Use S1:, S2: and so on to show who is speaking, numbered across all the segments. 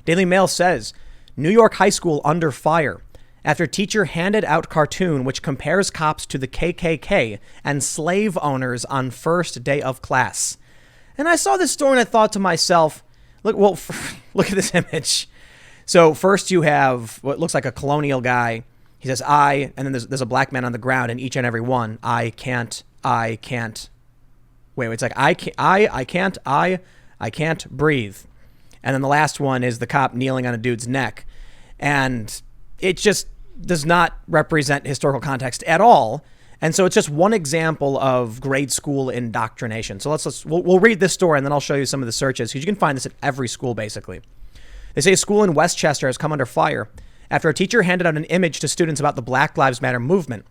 S1: Daily Mail says, New York high school under fire after teacher handed out cartoon which compares cops to the KKK and slave owners on first day of class. And I saw this story and I thought to myself, look at this image. So first you have what looks like a colonial guy. He says, and then there's a black man on the ground, and each and every one, I can't. Wait, it's like, I can't breathe. And then the last one is the cop kneeling on a dude's neck. And it just does not represent historical context at all. And so it's just one example of grade school indoctrination. So we'll read this story and then I'll show you some of the searches, because you can find this at every school, basically. They say a school in Westchester has come under fire after a teacher handed out an image to students about the Black Lives Matter movement,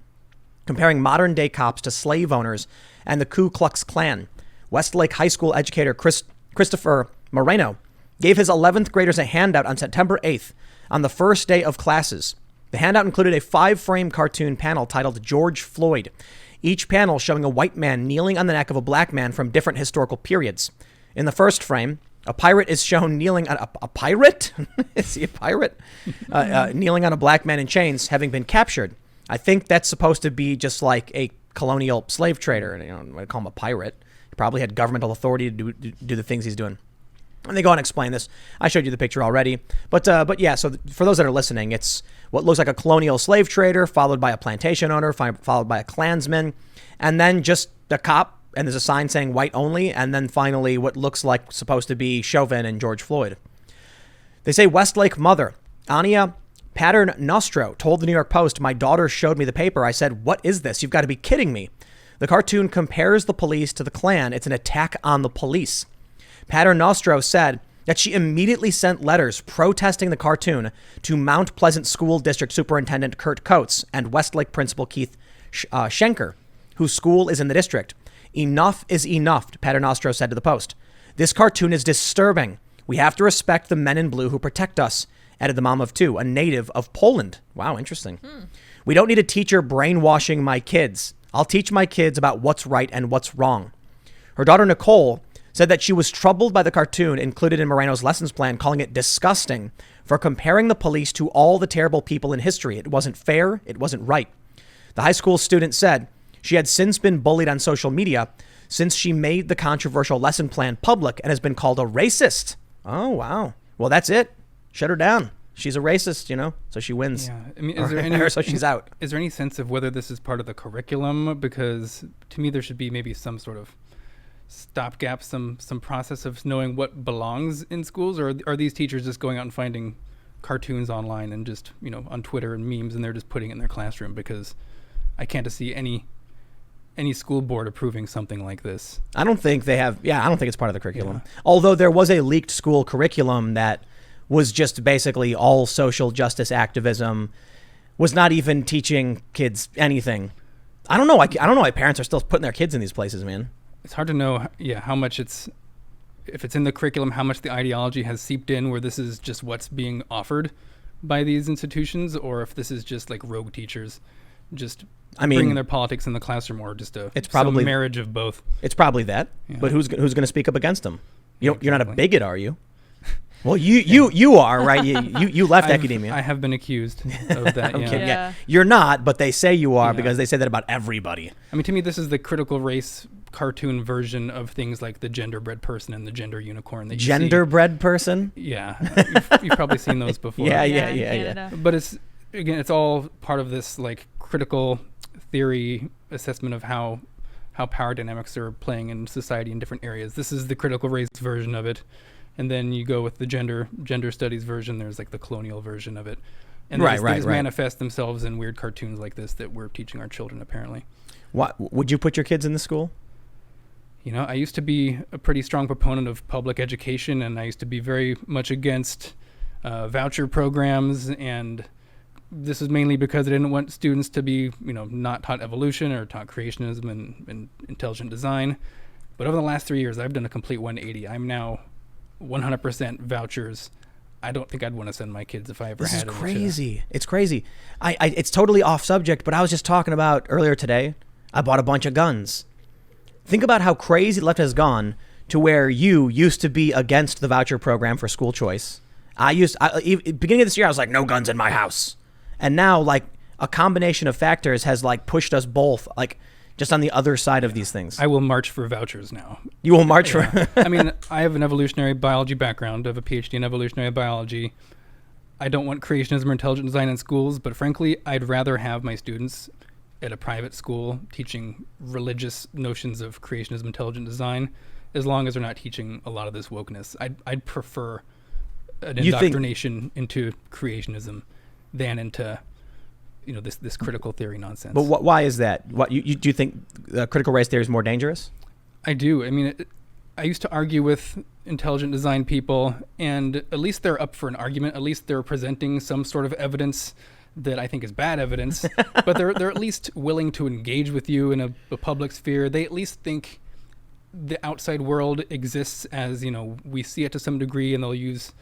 S1: comparing modern day cops to slave owners and the Ku Klux Klan. Westlake High School educator Christopher Moreno gave his 11th graders a handout on September 8th on the first day of classes. The handout included a 5-frame cartoon panel titled George Floyd, each panel showing a white man kneeling on the neck of a black man from different historical periods. In the first frame, a pirate is shown kneeling on a pirate? Is he a pirate? Kneeling on a black man in chains, having been captured. I think that's supposed to be just like a colonial slave trader. I call him a pirate. He probably had governmental authority to do the things he's doing. And they go on and explain this. I showed you the picture already. But yeah, so for those that are listening, it's what looks like a colonial slave trader, followed by a plantation owner, followed by a Klansman, and then just the cop. And there's a sign saying white only. And then finally, what looks like supposed to be Chauvin and George Floyd. They say Westlake mother, Ania Paternostro, told the New York Post, my daughter showed me the paper. I said, what is this? You've got to be kidding me. The cartoon compares the police to the Klan. It's an attack on the police. Paternostro said that she immediately sent letters protesting the cartoon to Mount Pleasant School District Superintendent Kurt Coates and Westlake Principal Keith Schenker, whose school is in the district. Enough is enough, Paternostro said to the Post. This cartoon is disturbing. We have to respect the men in blue who protect us, added the mom of two, a native of Poland. Wow, interesting. We don't need a teacher brainwashing my kids. I'll teach my kids about what's right and what's wrong. Her daughter, Nicole, said that she was troubled by the cartoon included in Moreno's lessons plan, calling it disgusting for comparing the police to all the terrible people in history. It wasn't fair. It wasn't right. The high school student said she had since been bullied on social media since she made the controversial lesson plan public and has been called a racist. Oh, wow. Well, that's it. Shut her down. She's a racist, so she wins.
S2: Yeah. I mean, is there any,
S1: so she's out.
S2: Is there any sense of whether this is part of the curriculum? Because to me, there should be maybe some sort of stopgap, some process of knowing what belongs in schools, or are these teachers just going out and finding cartoons online and just, on Twitter and memes, and they're just putting it in their classroom? Because I can't see any school board approving something like this.
S1: I don't think they have. Yeah, I don't think it's part of the curriculum. Yeah. Although there was a leaked school curriculum that was just basically all social justice activism, was not even teaching kids anything. I don't know. I don't know why parents are still putting their kids in these places, man.
S2: It's hard to know, how much if it's in the curriculum, how much the ideology has seeped in, where this is just what's being offered by these institutions, or if this is just like rogue teachers just bringing their politics in the classroom, or just it's probably some marriage of both.
S1: It's probably that. Yeah. But who's going to speak up against them? You're not a bigot, are you? Well, you are, right? You left academia.
S2: I have been accused of that.
S1: Yeah. You're not, but they say you are because they say that about everybody.
S2: I mean, to me, this is the critical race cartoon version of things like the genderbread person and the gender unicorn. That
S1: genderbread person?
S2: Yeah. You've probably seen those before.
S1: Yeah.
S2: But it's all part of this like critical theory assessment of how power dynamics are playing in society in different areas. This is the critical race version of it. And then you go with the gender studies version. There's like the colonial version of it. And they just manifest themselves in weird cartoons like this that we're teaching our children, apparently.
S1: What would you put your kids in the school?
S2: I used to be a pretty strong proponent of public education, and I used to be very much against voucher programs. And this is mainly because I didn't want students to be, not taught evolution or taught creationism and intelligent design. But over the last 3 years, I've done a complete 180. I'm now 100% vouchers. I don't think I'd want to send my kids if I ever had.
S1: This is crazy. It's crazy. It's totally off subject, but I was just talking about earlier today. I bought a bunch of guns. Think about how crazy the left has gone to where you used to be against the voucher program for school choice, Beginning of this year, I was like, no guns in my house. And now, like, a combination of factors has, like, pushed us both, like, just on the other side of these things.
S2: I will march for vouchers now.
S1: You will march for...
S2: I mean, I have an evolutionary biology background. I have a PhD in evolutionary biology. I don't want creationism or intelligent design in schools, but frankly, I'd rather have my students at a private school teaching religious notions of creationism, intelligent design, as long as they're not teaching a lot of this wokeness. I'd prefer an indoctrination into creationism than into, this critical theory nonsense.
S1: But why is that? Do you think critical race theory is more dangerous?
S2: I do. I mean, I used to argue with intelligent design people, and at least they're up for an argument. At least they're presenting some sort of evidence that I think is bad evidence, but they're at least willing to engage with you in a public sphere. They at least think the outside world exists as, we see it to some degree, and they'll use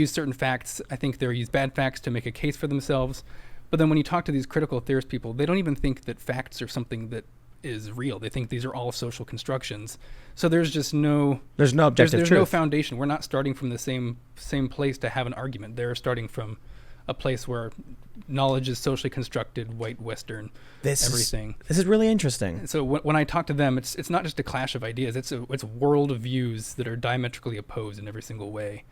S2: certain facts. I think they'll use bad facts to make a case for themselves. But then when you talk to these critical theorist people, they don't even think that facts are something that is real. They think these are all social constructions. So there's just no
S1: objective
S2: there's
S1: truth.
S2: no foundation. We're not starting from the same place to have an argument. They're starting from a place where knowledge is socially constructed, white, Western, everything.
S1: This is really interesting.
S2: So when I talk to them, it's not just a clash of ideas. It's world views that are diametrically opposed in every single way,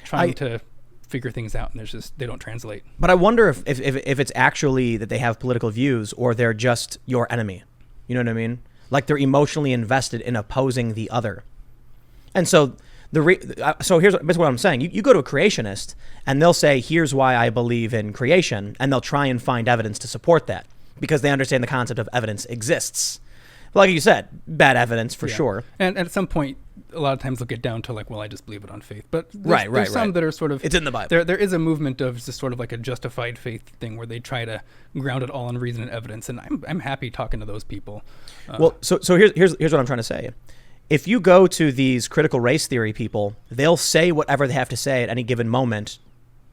S2: trying to figure things out, and they don't translate. But
S1: I wonder if it's actually that they have political views, or they're just your enemy. You know what I mean? Like, they're emotionally invested in opposing the other. And so so here's basically what I'm saying. You go to a creationist, and they'll say, here's why I believe in creation, and they'll try and find evidence to support that, because they understand the concept of evidence exists. Like you said, bad evidence for sure.
S2: And at some point, a lot of times they'll get down to like, well, I just believe it on faith. But there's some that are sort of...
S1: It's in the Bible.
S2: There is a movement of just sort of like a justified faith thing where they try to ground it all in reason and evidence. And I'm happy talking to those people.
S1: So here's what I'm trying to say. If you go to these critical race theory people, they'll say whatever they have to say at any given moment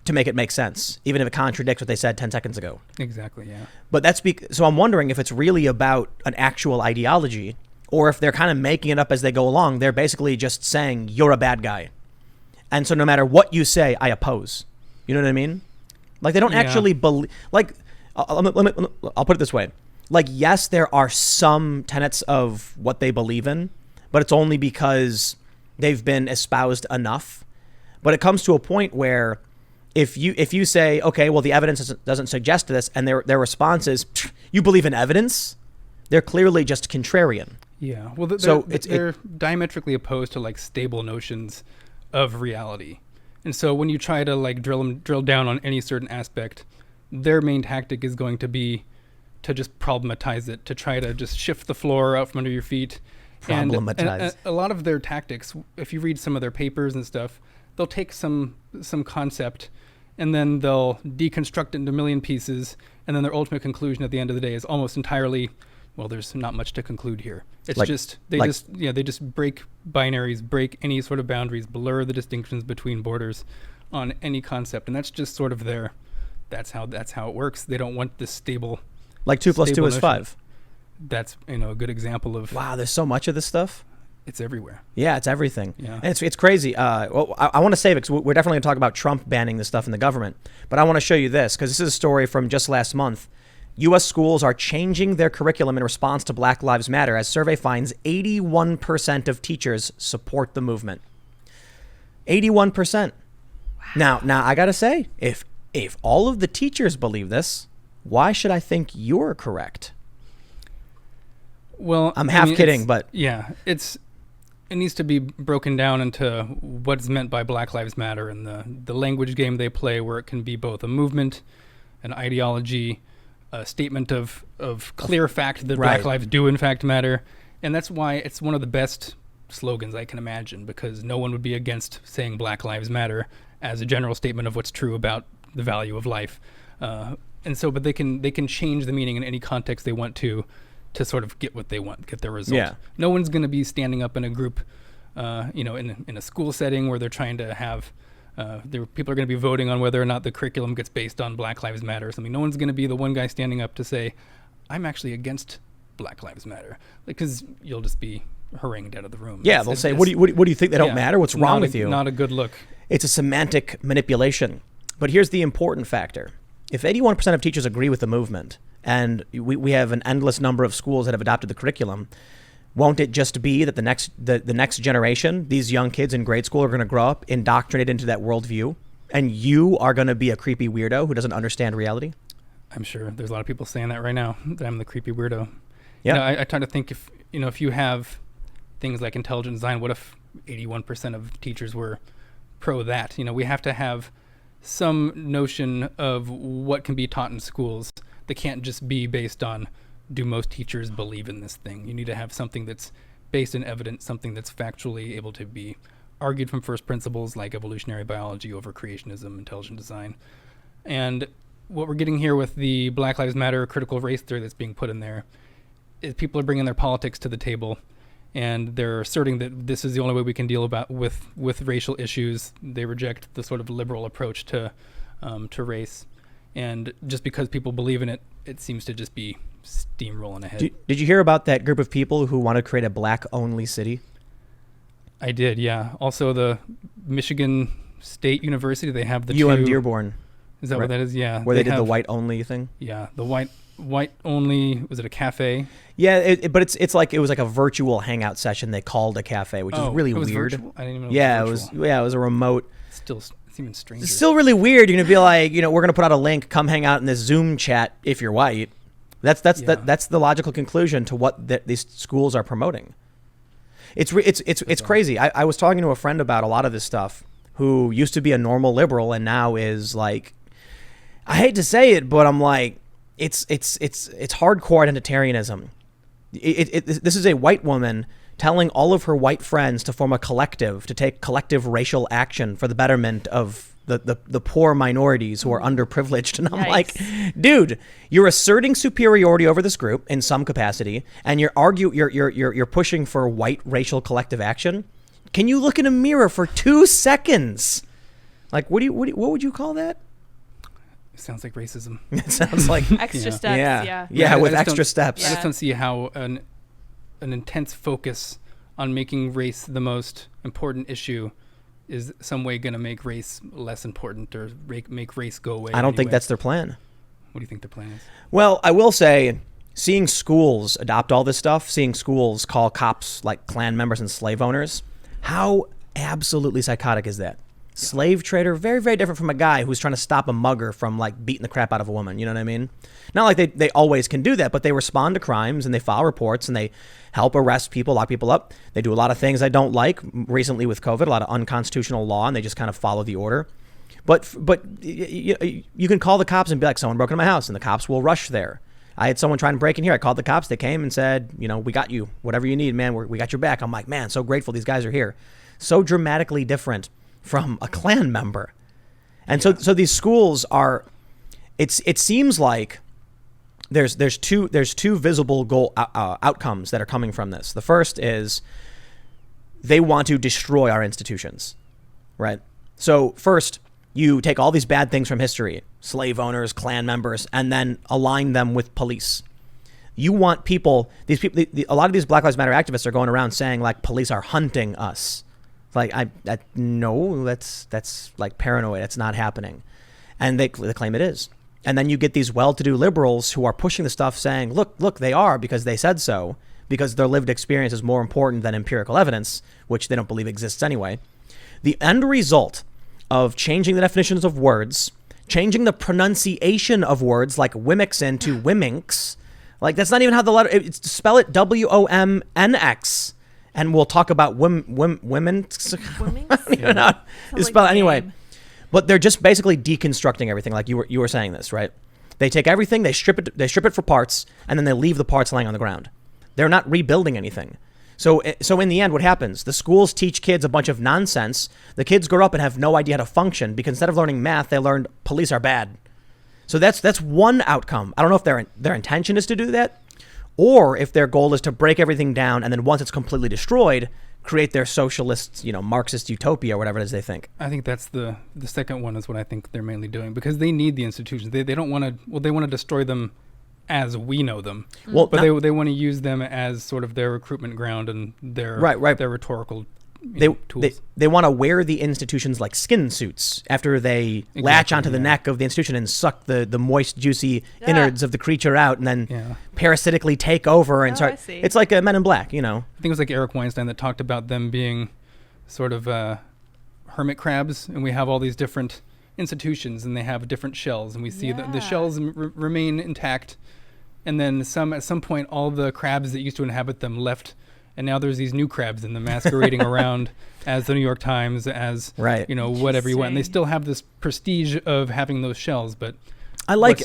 S1: to make it make sense, even if it contradicts what they said 10 seconds ago.
S2: Exactly, yeah.
S1: But so I'm wondering if it's really about an actual ideology, or if they're kind of making it up as they go along. They're basically just saying, you're a bad guy. And so no matter what you say, I oppose. You know what I mean? Like, they don't actually believe... Like, I'll put it this way. Like, yes, there are some tenets of what they believe in, but it's only because they've been espoused enough. But it comes to a point where if you say, okay, well, the evidence doesn't suggest this, and their response is, you believe in evidence, they're clearly just contrarian.
S2: Yeah, well, they're diametrically opposed to like stable notions of reality, and so when you try to like drill down on any certain aspect, their main tactic is going to be to just problematize it, to try to just shift the floor out from under your feet.
S1: Problematize.
S2: And a lot of their tactics, if you read some of their papers and stuff, they'll take some concept and then they'll deconstruct it into a million pieces, and then their ultimate conclusion at the end of the day is almost entirely, well, there's not much to conclude here. It's they just break binaries, break any sort of boundaries, blur the distinctions between borders on any concept, and that's just sort of that's how it works. They don't want this stable.
S1: Like 2 + 2 is 5.
S2: That's a good example of.
S1: Wow, there's so much of this stuff.
S2: It's everywhere.
S1: Yeah, it's everything.
S2: Yeah.
S1: And it's crazy. Well, I want to save it because we're definitely going to talk about Trump banning this stuff in the government. But I want to show you this because this is a story from just last month. U.S. schools are changing their curriculum in response to Black Lives Matter, as survey finds 81% of teachers support the movement. 81%. Wow. Now I got to say, if all of the teachers believe this, why should I think you're correct?
S2: Well,
S1: I'm half kidding, but
S2: yeah, it needs to be broken down into what's meant by Black Lives Matter and the language game they play, where it can be both a movement, an ideology, a statement of clear fact that Black lives do in fact matter. And that's why it's one of the best slogans I can imagine, because no one would be against saying Black Lives Matter as a general statement of what's true about the value of life. But they can change the meaning in any context they want to sort of get what they want, get their result.
S1: Yeah.
S2: No one's going to be standing up in a group, in a school setting where they're trying to have, people are going to be voting on whether or not the curriculum gets based on Black Lives Matter or something. No one's going to be the one guy standing up to say, I'm actually against Black Lives Matter, because you'll just be harangued out of the room.
S1: Yeah, they'll say, what do you think they don't matter? What's wrong with you?
S2: Not a good look.
S1: It's a semantic manipulation. But here's the important factor. If 81% of teachers agree with the movement, and we have an endless number of schools that have adopted the curriculum, won't it just be that the next generation, these young kids in grade school, are going to grow up indoctrinated into that worldview, and you are going to be a creepy weirdo who doesn't understand reality?
S2: I'm sure there's a lot of people saying that right now, that I'm the creepy weirdo.
S1: Yeah.
S2: You know, I try to think if you have things like intelligent design, what if 81% of teachers were pro that? You know, we have to have some notion of what can be taught in schools that can't just be based on, do most teachers believe in this thing? You need to have something that's based in evidence, something that's factually able to be argued from first principles, like evolutionary biology over creationism, intelligent design. And what we're getting here with the Black Lives Matter critical race theory that's being put in there is people are bringing their politics to the table, and they're asserting that this is the only way we can deal with racial issues. They reject the sort of liberal approach to race, and just because people believe in it, it seems to just be steamrolling ahead.
S1: Did you hear about that group of people who want to create a black-only city?
S2: I did, yeah. Also, the Michigan State University, they have the
S1: UM Dearborn.
S2: Is that what that is? Yeah.
S1: Where they did the white-only thing?
S2: Yeah, the white-only, was it a cafe?
S1: Yeah, but it's like, it was like a virtual hangout session they called a cafe, which is really weird.
S2: Virtual? I didn't even know
S1: it was a remote.
S2: Still, it's even stranger.
S1: It's still really weird. You're going to be like, we're going to put out a link, come hang out in this Zoom chat if you're white. That's the logical conclusion to what these schools are promoting. It's crazy. I was talking to a friend about a lot of this stuff who used to be a normal liberal and now is like, I hate to say it, but I'm like, it's hardcore identitarianism. This is a white woman telling all of her white friends to form a collective, to take collective racial action for the betterment of the poor minorities who are underprivileged. And I'm like, dude, you're asserting superiority over this group in some capacity, and you're pushing for white racial collective action. Can you look in a mirror for 2 seconds? Like, what would you call that?
S2: It sounds like racism.
S1: It sounds like
S3: extra steps.
S1: Yeah, with extra steps.
S2: I just don't see how an intense focus on making race the most important issue is some way going to make race less important or make race go away.
S1: I don't think that's their plan.
S2: What do you think their plan is?
S1: Well, I will say, seeing schools adopt all this stuff, seeing schools call cops like Klan members and slave owners, how absolutely psychotic is that? Slave trader, very, very different from a guy who's trying to stop a mugger from like beating the crap out of a woman. You know what I mean? Not like they always can do that, but they respond to crimes and they file reports and they help arrest people, lock people up. They do a lot of things I don't like. Recently with COVID, a lot of unconstitutional law, and they just kind of follow the order. But you can call the cops and be like, someone broke into my house, and the cops will rush there. I had someone trying to break in here. I called the cops. They came and said, we got you. Whatever you need, man, we got your back. I'm like, man, so grateful these guys are here. So dramatically different from a Klan member. And so these schools are, it seems like there's two visible goal outcomes that are coming from this. The first is they want to destroy our institutions, right? So first, you take all these bad things from history, slave owners, Klan members, and then align them with police. You want people, a lot of these Black Lives Matter activists are going around saying like police are hunting us. Like no, that's like paranoid. It's not happening, and they claim it is. And then you get these well-to-do liberals who are pushing the stuff, saying, "Look, they are because they said so, because their lived experience is more important than empirical evidence, which they don't believe exists anyway." The end result of changing the definitions of words, changing the pronunciation of words like Wimix into Wiminx, like that's not even how the letter. Spell it WOMNX. And we'll talk about women. I don't even know how to spell it anyway. But they're just basically deconstructing everything, like you were saying this, right? They take everything, they strip it for parts, and then they leave the parts laying on the ground. They're not rebuilding anything. So in the end, what happens? The schools teach kids a bunch of nonsense. The kids grow up and have no idea how to function because instead of learning math, they learned police are bad. So that's one outcome. I don't know if their intention is to do that, or if their goal is to break everything down and then once it's completely destroyed, create their socialist, Marxist utopia or whatever it is they think.
S2: I think that's the second one is what I think they're mainly doing because they need the institutions. They don't want to. Well, they want to destroy them as we know them. Well, but they want to use them as sort of their recruitment ground and their their rhetorical tools.
S1: They want to wear the institutions like skin suits after they latch onto the neck of the institution and suck the moist, juicy innards of the creature out, and then parasitically take over and start. It's like a Men in Black, I
S2: think it was like Eric Weinstein that talked about them being sort of hermit crabs, and we have all these different institutions, and they have different shells, and we see the shells remain intact, and then at some point all the crabs that used to inhabit them left. And now there's these new crabs in them masquerading around as the New York Times, as whatever you want. And they still have this prestige of having those shells, but
S1: I like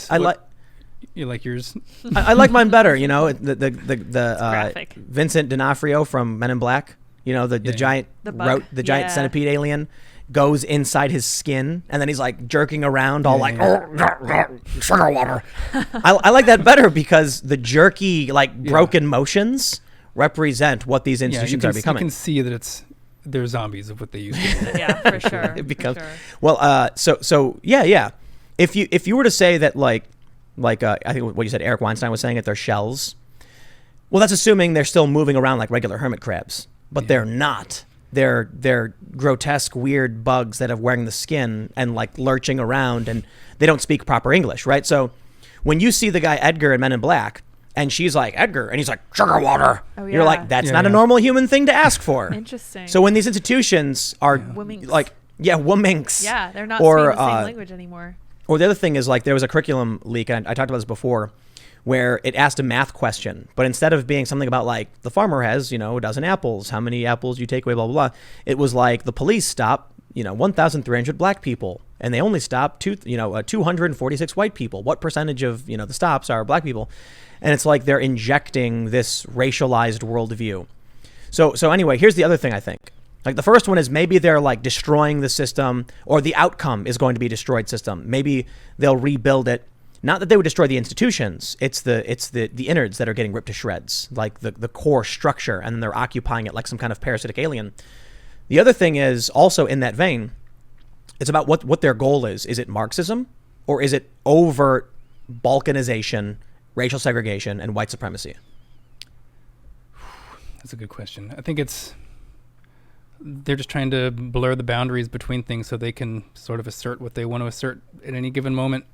S2: you like yours.
S1: I like mine better. The Vincent D'Onofrio from Men in Black. The giant the giant centipede alien goes inside his skin, and then he's like jerking around, all sugar water. I like that better because the jerky broken motions represent what these institutions are becoming.
S2: You can see that they're zombies of what they used to be.
S3: Yeah, for sure.
S1: It becomes so. If you were to say that I think what you said, Eric Weinstein was saying that they're shells. Well, that's assuming they're still moving around like regular hermit crabs, but they're not. They're grotesque, weird bugs that are wearing the skin and lurching around, and they don't speak proper English, right? So when you see the guy Edgar in Men in Black, and she's like, Edgar, and he's like, sugar water. Oh, yeah. You're like, that's not a normal human thing to ask for.
S3: Interesting.
S1: So when these institutions are wominks.
S3: Yeah, they're not speaking the same language anymore.
S1: Or the other thing is there was a curriculum leak, and I talked about this before, where it asked a math question, but instead of being something about the farmer has, a dozen apples, how many apples do you take away, blah, blah, blah. It was the police stop, 1,300 black people, and they only stop 246 white people. What percentage of, the stops are black people? And it's they're injecting this racialized worldview. So anyway, here's the other thing I think. The first one is maybe they're destroying the system, or the outcome is going to be a destroyed system. Maybe they'll rebuild it. Not that they would destroy the institutions. It's the innards that are getting ripped to shreds, the core structure, and then they're occupying it like some kind of parasitic alien. The other thing is also in that vein, it's about what their goal is. Is it Marxism, or is it overt balkanization, racial segregation, and white supremacy?
S2: That's a good question. I think they're just trying to blur the boundaries between things so they can sort of assert what they want to assert at any given moment.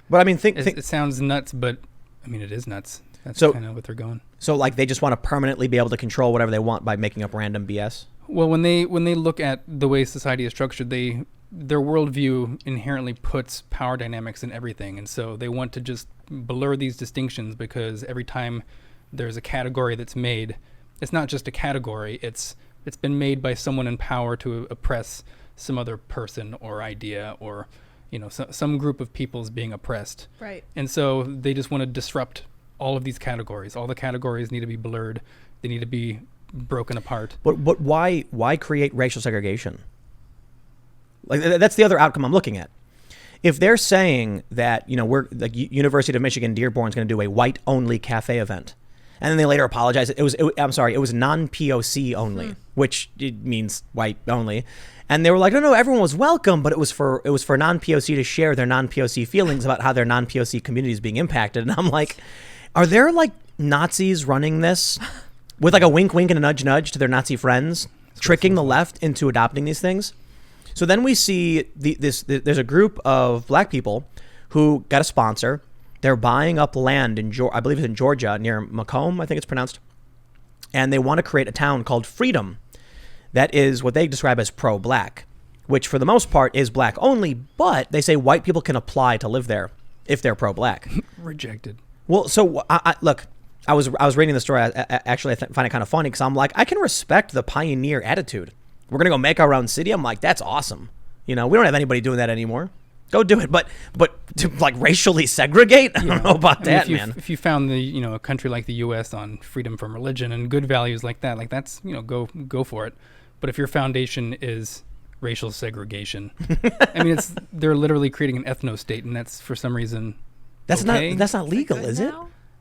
S1: But I mean,
S2: it sounds nuts, but I mean, it is nuts. That's kind of what they're going.
S1: So they just want to permanently be able to control whatever they want by making up random BS?
S2: Well, when they look at the way society is structured, their worldview inherently puts power dynamics in everything. And so they want to just blur these distinctions, because every time there's a category that's made, it's not just a category, it's been made by someone in power to oppress some other person or idea, or some group of people's being oppressed.
S3: Right.
S2: And so they just want to disrupt all of these categories. All the categories need to be blurred. They need to be broken apart.
S1: But why create racial segregation? That's the other outcome I'm looking at. If they're saying that, we're University of Michigan Dearborn is going to do a white only cafe event, and then they later apologize. It was non-POC only, which it means white only. And they were like, no, everyone was welcome, but it was for non-POC to share their non-POC feelings about how their non-POC community is being impacted. And I'm like, are there Nazis running this with a wink wink and a nudge nudge to their Nazi friends, tricking the left into adopting these things? So then we see there's a group of black people who got a sponsor. They're buying up land I believe it's in Georgia, near Macomb, I think it's pronounced. And they want to create a town called Freedom. That is what they describe as pro-black, which for the most part is black only, but they say white people can apply to live there if they're pro-black.
S2: Rejected.
S1: Well, so look, I was reading the story. Actually, I find it kind of funny because I'm like, I can respect the pioneer attitude. We're going to go make our own city. I'm like, that's awesome. We don't have anybody doing that anymore. Go do it. But to racially segregate, I don't know about that, man.
S2: If you found a country like the U.S. on freedom from religion and good values like that, that's, go for it. But if your foundation is racial segregation, I mean, they're literally creating an ethno state, and that's for some reason
S1: that's not legal, is it?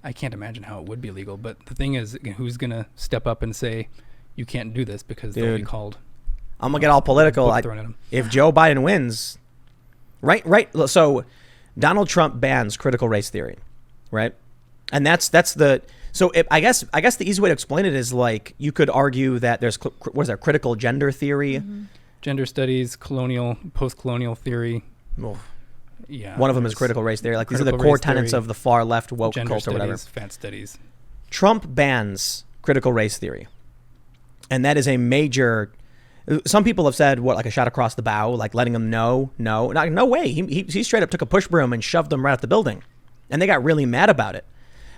S2: I can't imagine how it would be legal. But the thing is, who's gonna step up and say you can't do this, because they'll be called?
S1: I'm gonna get all political. If Joe Biden wins, right. So Donald Trump bans critical race theory, right? And that's So I guess the easy way to explain it is like you could argue that there's critical gender theory,
S2: gender studies, post-colonial theory.
S1: Oh.
S2: Yeah,
S1: one of them is critical race theory. Like these are the core tenets of the far left woke cult or whatever.
S2: Fat studies.
S1: Trump bans critical race theory, and that is a major. Some people have said like a shot across the bow, like letting them know, no way. He straight up took a push broom and shoved them right out the building, and they got really mad about it.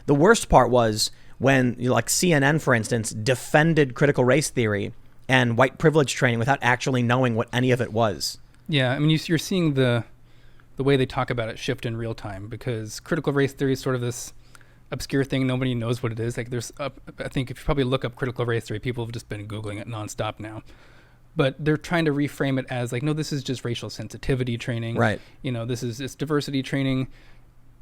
S1: The worst part was when like CNN, for instance, defended critical race theory and white privilege training without actually knowing what any of it was.
S2: Yeah, I mean you're seeing the way they talk about it shift in real time, because critical race theory is sort of this obscure thing. Nobody knows what it is. Like I think if you probably look up critical race theory, people have just been Googling it nonstop now. But they're trying to reframe it as like, no, this is just racial sensitivity training.
S1: Right.
S2: It's diversity training.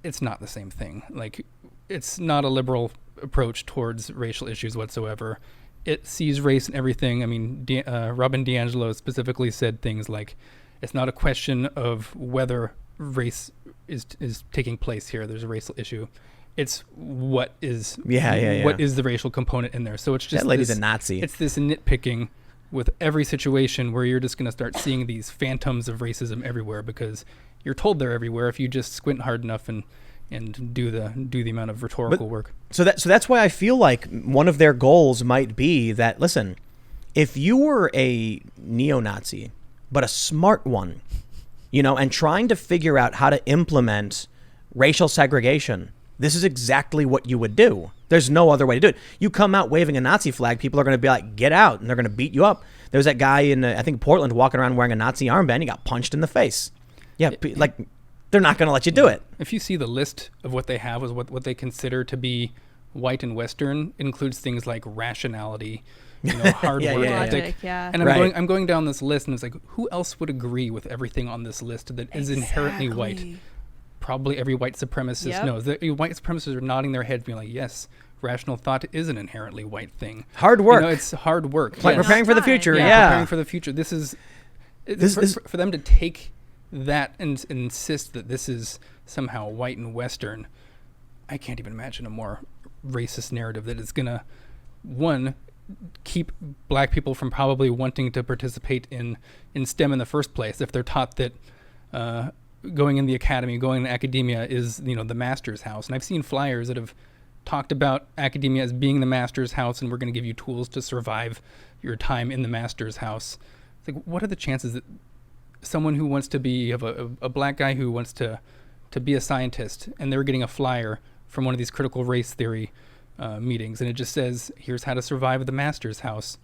S2: It's not the same thing. Like, it's not a liberal approach towards racial issues whatsoever. It sees race in everything. I mean, Robin DiAngelo specifically said things like, it's not a question of whether race is taking place here. There's a racial issue. It's what is what is the racial component in there. So it's just
S1: that lady's a Nazi.
S2: It's this nitpicking with every situation where you're just going to start seeing these phantoms of racism everywhere, because you're told they're everywhere if you just squint hard enough and do the amount of rhetorical work. So
S1: that's why I feel like one of their goals might be that, listen, if you were a neo-Nazi, but a smart one, and trying to figure out how to implement racial segregation, this is exactly what you would do. There's no other way to do it. You come out waving a Nazi flag, people are going to be like, get out, and they're going to beat you up. There was that guy in, I think, Portland walking around wearing a Nazi armband. He got punched in the face. Yeah, like, they're not going to let you do it.
S2: If you see the list of what they have, is what they consider to be white and Western, includes things like rationality, hard work ethic.
S3: Yeah.
S2: And I'm going down this list, and it's like, who else would agree with everything on this list that is inherently white? Probably every white supremacist knows. The white supremacists are nodding their heads, being like, yes, rational thought is an inherently white thing.
S1: Hard work.
S2: It's hard work.
S1: Preparing for the future.
S2: Preparing for the future. This is for them to take that and insist that this is somehow white and Western. I can't even imagine a more racist narrative that is going to, one, keep black people from probably wanting to participate in STEM in the first place if they're taught that going in the academy, going in academia is, the master's house. And I've seen flyers that have talked about academia as being the master's house, and we're going to give you tools to survive your time in the master's house. It's like, what are the chances that someone who wants to be a black guy who wants to be a scientist, and they're getting a flyer from one of these critical race theory meetings, and it just says, here's how to survive at the master's house.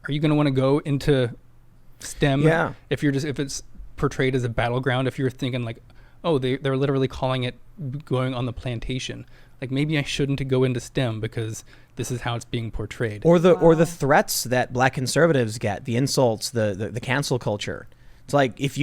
S2: Are you going to want to go into STEM if it's portrayed as a battleground? If you're thinking like, oh, they're literally calling it going on the plantation. Like, maybe I shouldn't go into STEM because this is how it's being portrayed.
S1: Or the threats that black conservatives get, the insults, the cancel culture. It's like if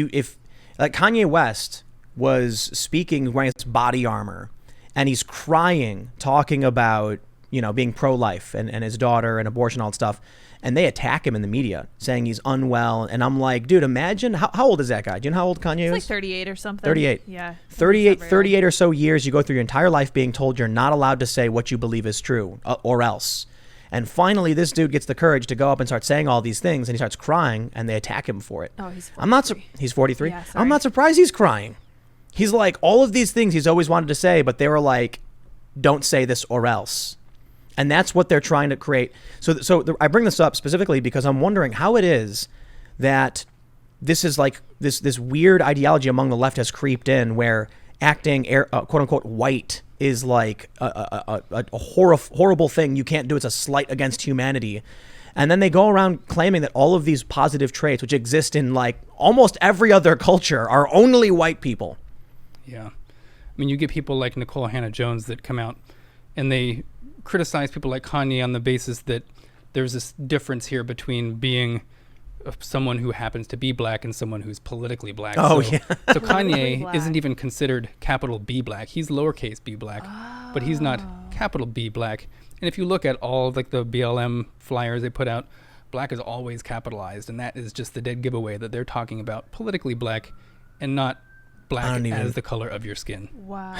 S1: Kanye West was speaking wearing his body armor, and he's crying, talking about, being pro-life and his daughter and abortion, all that stuff. And they attack him in the media, saying he's unwell. And I'm like, dude, imagine, how old is that guy? Do you know how old Kanye is?
S3: He's like 38 or something. 38. Yeah.
S1: 38 or so years, you go through your entire life being told you're not allowed to say what you believe is true, or else. And finally, this dude gets the courage to go up and start saying all these things, and he starts crying, and they attack him for it.
S3: Oh, he's 43.
S1: He's 43?
S3: Yeah, sorry.
S1: I'm not surprised he's crying. He's like, all of these things he's always wanted to say, but they were like, don't say this or else. And that's what they're trying to create. I bring this up specifically because I'm wondering how it is that this is like this weird ideology among the left has creeped in, where acting quote unquote white is like a horrible thing you can't do. It's a slight against humanity. And then they go around claiming that all of these positive traits, which exist in like almost every other culture, are only white people.
S2: Yeah. I mean, you get people like Nicole Hannah-Jones that come out and they criticize people like Kanye on the basis that there's this difference here between being someone who happens to be black and someone who's politically black. So Kanye isn't even considered capital B black. He's lowercase b black, but he's not capital B black. And if you look at all like the BLM flyers they put out, black is always capitalized, and that is just the dead giveaway that they're talking about politically black and not black as the color of your skin.
S3: Wow,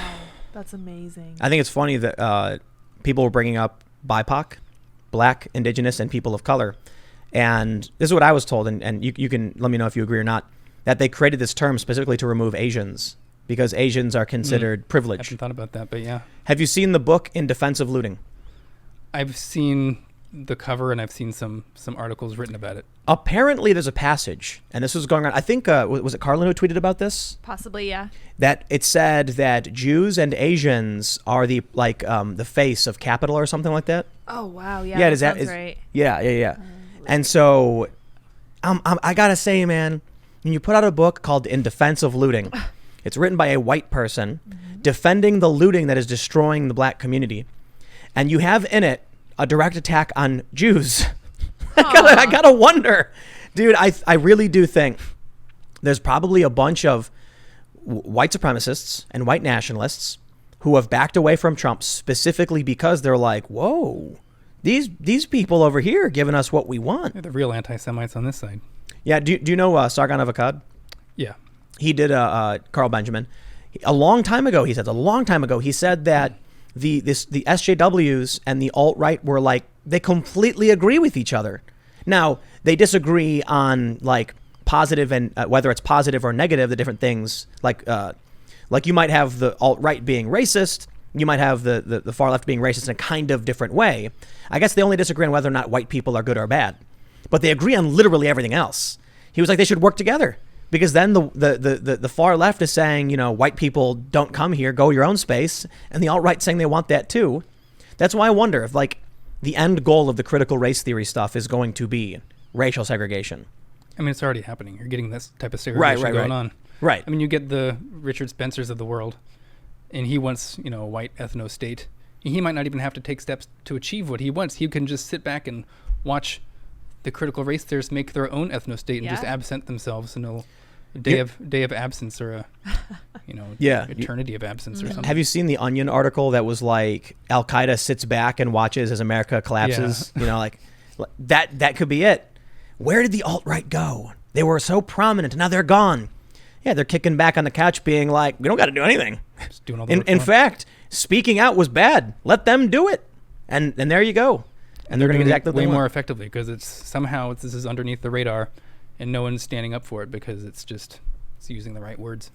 S3: that's amazing.
S1: I think it's funny that people were bringing up BIPOC, Black, Indigenous, and people of color. And this is what I was told, and you can let me know if you agree or not, that they created this term specifically to remove Asians because Asians are considered privileged.
S2: I haven't thought about that, but yeah.
S1: Have you seen the book In Defense of Looting?
S2: I've seen the cover and I've seen some articles written about it.
S1: Apparently there's a passage, and this was going on, I think, was it Carlin who tweeted about this?
S3: Possibly, yeah.
S1: That it said that Jews and Asians are the face of capital or something like that.
S3: Oh, wow, yeah,
S1: yeah,
S3: that sounds right.
S1: Yeah. And so, I gotta say, man, when you put out a book called In Defense of Looting, it's written by a white person defending the looting that is destroying the black community, and you have in it a direct attack on Jews. I gotta wonder, dude. I really do think there's probably a bunch of white supremacists and white nationalists who have backed away from Trump specifically because they're like, whoa, these people over here are giving us what we want.
S2: They're the real anti-Semites on this side.
S1: Yeah. Do you know Sargon of Akkad?
S2: Yeah.
S1: He did Carl Benjamin. A long time ago, he said that the SJWs and the alt-right were like, they completely agree with each other. Now, they disagree on like positive and whether it's positive or negative, the different things. Like you might have the alt-right being racist. You might have the far left being racist in a kind of different way. I guess they only disagree on whether or not white people are good or bad. But they agree on literally everything else. He was like, they should work together. Because then the far left is saying, you know, white people don't come here, go your own space. And the alt-right saying they want that too. That's why I wonder if like the end goal of the critical race theory stuff is going to be racial segregation.
S2: I mean, it's already happening. You're getting this type of segregation going on.
S1: Right.
S2: I mean, you get the Richard Spencers of the world, and he wants, you know, a white ethno-state. He might not even have to take steps to achieve what he wants. He can just sit back and watch the critical race theorists make their own ethno-state and just absent themselves, and a day of absence or a eternity of absence or something.
S1: Have you seen the Onion article that was like Al Qaeda sits back and watches as America collapses? Yeah. You know, like that could be it. Where did the alt-right go? They were so prominent, and now they're gone. Yeah, they're kicking back on the couch, being like, "We don't got to do anything."
S2: Just doing all the work
S1: in fact, speaking out was bad. Let them do it, and there you go. And they're going to get exactly
S2: way more effectively because this is underneath the radar, and no one's standing up for it because it's using the right words.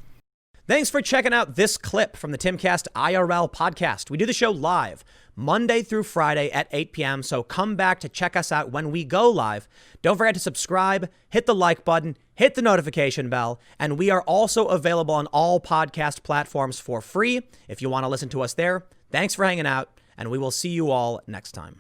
S1: Thanks for checking out this clip from the Timcast IRL podcast. We do the show live Monday through Friday at 8 p.m. So come back to check us out when we go live. Don't forget to subscribe, hit the like button, hit the notification bell, and we are also available on all podcast platforms for free if you want to listen to us there. Thanks for hanging out, and we will see you all next time.